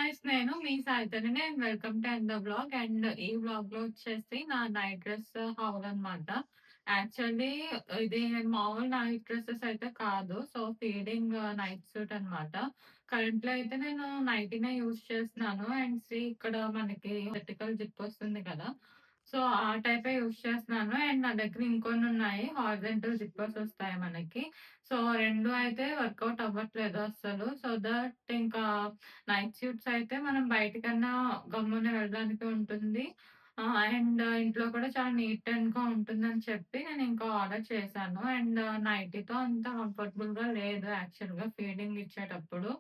Guys, నేను మీ సాయితోని welcome to the vlog. And ఈ వ్లాగ్‌లో వచ్చేసి నా నైట్ డ్రెస్ హౌల్ అనమాట. యాక్చువల్లీ ఇది మామూలు నైట్ డ్రెసెస్ అయితే కాదు. సో, ఫీడింగ్ నైట్ సూట్ అనమాట. కరెంట్‌లో అయితే నేను నైటీనే యూజ్ చేస్తున్నాను. అండ్ ఇక్కడ మనకి వెర్టికల్ జిప్ వస్తుంది కదా! సో, ఆ టైపే యూజ్ చేస్తున్నాను. అండ్ నా దగ్గర ఇంకొన్నున్నాయి. హారిజాంటల్ జిప్పర్స్ వస్తాయి మనకి. సో, 2 అయితే వర్కౌట్ అవ్వట్లేదు అస్సలు. సో దట్ ఇంకా నైట్ సూట్స్ అయితే మనం బయటికన్నా గమ్మున వెళ్ళడానికి ఉంటుంది. అండ్ ఇంట్లో కూడా చాలా నీట్ అండ్‌గా ఉంటుందని చెప్పి నేనింకా ఆర్డర్ చేశాను. అండ్ నైటీతో అంత కంఫర్టబుల్‌గా లేదు యాక్చువల్‌గా ఫీడింగ్ ఇచ్చేటప్పుడు.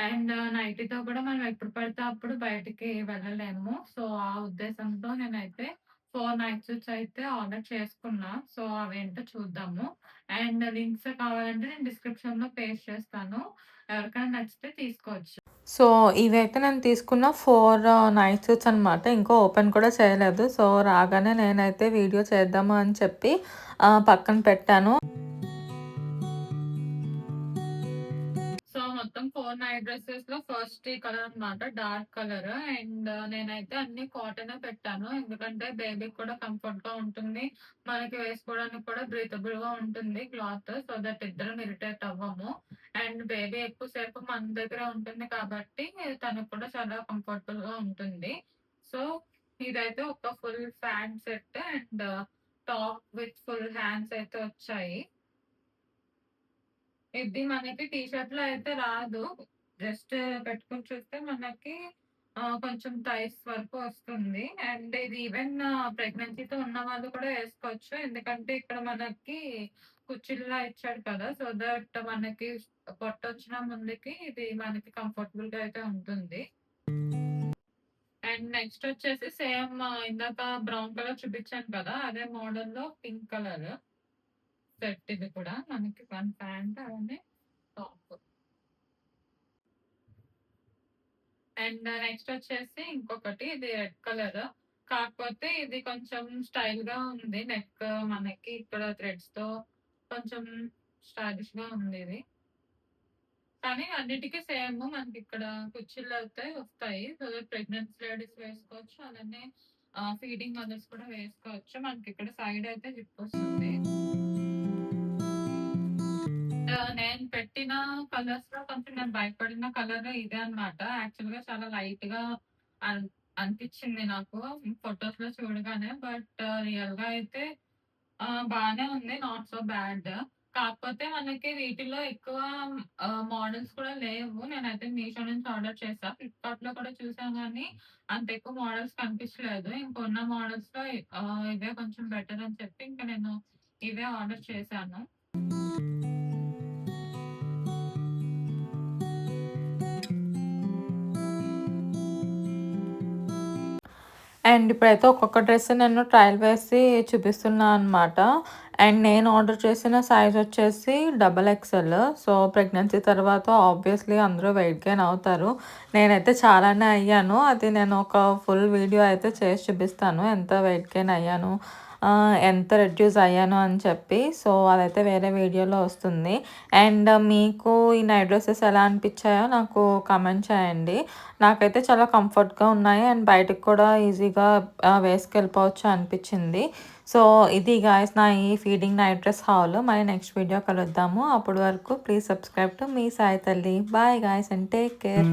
అండ్ నైటీతో కూడా మనం ఎప్పుడు పడితే అప్పుడు బయటికి వెళ్ళలేము. సో, ఆ ఉద్దేశంతో నేనైతే 4 నైట్ సూట్స్ అయితే ఆర్డర్ చేసుకున్నా. సో, అవేంటో చూద్దాము. అండ్ లింక్స్ కావాలంటే నేను డిస్క్రిప్షన్‌లో పేస్ట్ చేస్తాను. ఎవరికైనా నచ్చితే తీసుకోవచ్చు. సో, ఇవైతే నేను తీసుకున్న 4 నైట్ సూట్స్ అనమాట. ఇంకా ఓపెన్ కూడా చేయలేదు. సో, రాగానే నేనైతే వీడియో చేద్దాము అని చెప్పి పక్కన పెట్టాను. సో, మొత్తం 4 నైట్ డ్రెసెస్‌లో ఫస్ట్ ఈ కలర్ అన్నమాట. Dark colour. అండ్ నేనైతే అన్నీ కాటనే పెట్టాను. ఎందుకంటే బేబీకి కూడా కంఫర్ట్‌గా ఉంటుంది. మనకి వేసుకోవడానికి కూడా బ్రీతబుల్‌గా ఉంటుంది క్లాత్. సో దట్ ఇద్దరం ఇరిటేట్ అవ్వము. అండ్ బేబీ ఎక్కువ సేపు మన దగ్గరే ఉంటుంది కాబట్టి తనకు కూడా చాలా కంఫర్టబుల్‌గా ఉంటుంది. సో, ఇదైతే ఒక full fan set and top with full hands అయితే వచ్చాయి. ఇది మనకి టీ షర్ట్‌లో అయితే రాదు. జస్ట్ పెట్టుకొని చూస్తే మనకి కొంచెం థైస్ వరకు వస్తుంది. అండ్ ఇది ఈవెన్ ప్రెగ్నెన్సీతో ఉన్న వాళ్ళు కూడా వేసుకోవచ్చు. ఎందుకంటే ఇక్కడ మనకి కుచ్చిళ్ళలా ఇచ్చాడు కదా! సో దట్ మనకి పొట్టొచ్చిన ముందుకి ఇది మనకి కంఫర్టబుల్‌గా అయితే ఉంటుంది. అండ్ నెక్స్ట్ వచ్చేసి సేమ్ ఇందాక బ్రౌన్ కలర్ చూపించాను కదా! అదే మోడల్‌లో పింక్ కలర్ సెట్ ఇది కూడా. మనకి 1 ప్యాంట్ అలానే టాప్. అండ్ నెక్స్ట్ వచ్చేసి ఇంకొకటి ఇది రెడ్ కలర్. కాకపోతే ఇది కొంచెం స్టైల్‌గా ఉంది. నెక్ మనకి ఇక్కడ థ్రెడ్స్‌తో కొంచెం స్టైలిష్‌గా ఉంది ఇది. కానీ అన్నిటికి సేమ్ మనకిక్కడ కుచ్చిళ్ళైతే వస్తాయి. సో దట్ ప్రెగ్నెంట్ లేడీస్ వేసుకోవచ్చు. అలానే ఫీడింగ్ మదర్స్ కూడా వేసుకోవచ్చు. మనకిక్కడ సైడ్ అయితే జిప్ వస్తుంది. నేను పెట్టిన కలర్స్‌లో కొంచెం నేను భయపడిన కలర్ ఇదే అన్నమాట. యాక్చువల్‌గా చాలా లైట్‌గా అన్ అనిపిచ్చింది నాకు ఫోటోస్‌లో చూడగానే. బట్ రియల్‌గా అయితే బానే ఉంది. Not so bad. కాకపోతే మనకి వీటిలో ఎక్కువ మోడల్స్ కూడా లేవు. నేనైతే మీషో నుంచి ఆర్డర్ చేశా. ఫ్లిప్‌కార్ట్‌లో కూడా చూసాను గానీ అంత ఎక్కువ మోడల్స్ కనిపించలేదు. ఇంకున్న మోడల్స్‌లో ఇవే కొంచెం బెటర్ అని చెప్పి ఇంక నేను ఇవే ఆర్డర్ చేశాను. అండ్ ఇప్పుడైతే ఒక్కొక్క డ్రెస్ నేను ట్రయల్ వేసి చూపిస్తున్నా అనమాట. అండ్ నేను ఆర్డర్ చేసిన సైజ్ వచ్చేసి డబల్ ఎక్స్ఎల్. సో, ప్రెగ్నెన్సీ తర్వాత ఆబ్వియస్‌లీ అందరూ వెయిట్ గెయిన్ అవుతారు. నేనైతే చాలానే అయ్యాను. అది నేను ఒక ఫుల్ వీడియో అయితే చేసి చూపిస్తాను. ఎంత వెయిట్ గెయిన్ అయ్యాను, ఎంత రెడ్యూస్ అయ్యాను అని చెప్పి. సో, అదైతే వేరే వీడియోలో వస్తుంది. అండ్ మీకు ఈ నైట్ డ్రెసెస్ ఎలా అనిపించాయో నాకు కామెంట్ చేయండి. నాకైతే చాలా కంఫర్ట్‌గా ఉన్నాయి. అండ్ బయటకి కూడా ఈజీగా వేసుకెళ్ళిపోవచ్చు అనిపించింది. సో, ఇది గాయ్స్ నా ఈ ఫీడింగ్ నైట్ డ్రెస్ హాల్. మరి నెక్స్ట్ వీడియో కలుద్దాము. అప్పటి వరకు ప్లీజ్ సబ్స్క్రైబ్ టు మీ సాయి తల్లి. Bye guys and take care.